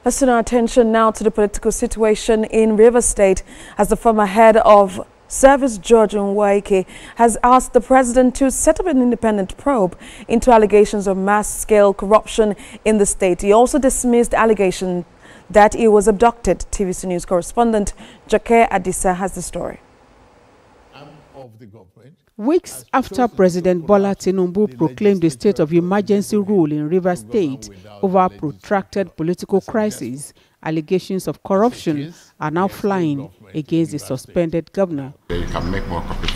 Let's turn our attention now to the political situation in Rivers State, as the former head of service, George Nweke, has asked the president to set up an independent probe into allegations of mass-scale corruption in the state. He also dismissed the allegation that he was abducted. TVC News correspondent Jake Adisa has the story. Weeks after President Bola Tinubu proclaimed the state of emergency rule in Rivers State over a protracted political crisis, allegations of corruption are now flying against the suspended governor. You can make more copies.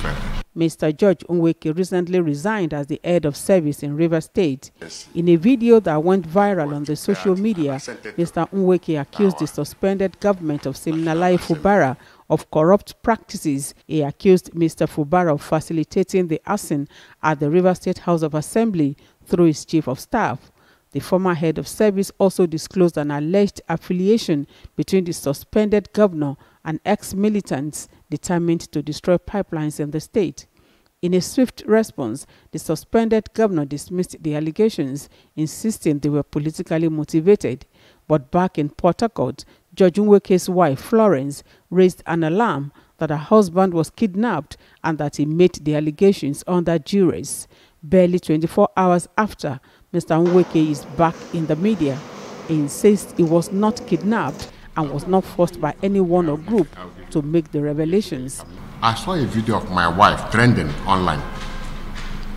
Mr. George Nweke recently resigned as the head of service in Rivers State. In a video that went viral on the social media, Mr. Nweke accused the suspended government of Siminalayi Fubara of corrupt practices. He accused Mr. Fubara of facilitating the arson at the Rivers State House of Assembly through his chief of staff. The former head of service also disclosed an alleged affiliation between the suspended governor and ex-militants determined to destroy pipelines in the state. In a swift response, the suspended governor dismissed the allegations, insisting they were politically motivated. But back in Port Harcourt, George Nweke's wife, Florence, raised an alarm that her husband was kidnapped and that he made the allegations under duress. Barely 24 hours after, Mr. Nweke is back in the media. He insists he was not kidnapped and was not forced by anyone or group to make the revelations. I saw a video of my wife trending online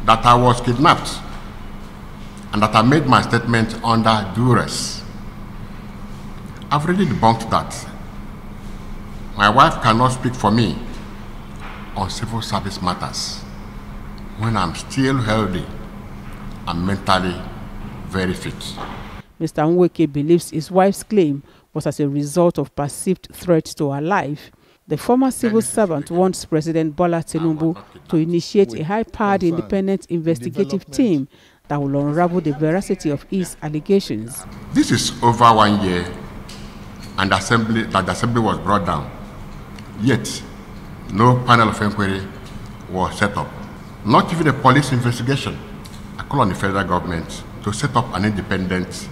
that I was kidnapped and that I made my statement under duress. I've already debunked that. My wife cannot speak for me on civil service matters when I'm still healthy and mentally very fit. Mr. Nweke believes his wife's claim was as a result of perceived threat to her life. The former civil servant wants President Bola Tinubu to initiate a high-powered independent investigative team that will unravel the veracity of his allegations. This is over 1 year and the assembly was brought down. Yet, no panel of inquiry was set up. Not even a police investigation. I call on the federal government to set up an independent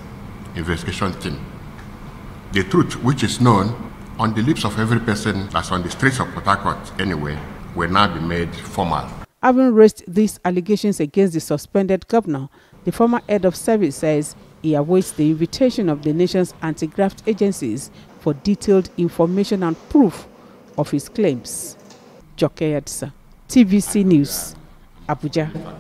investigation team. The truth, which is known on the lips of every person that's on the streets of Port Harcourt anyway, will now be made formal. Having raised these allegations against the suspended governor, the former head of service says he awaits the invitation of the nation's anti-graft agencies for detailed information and proof of his claims. Joke Adisa, TVC News, Abuja.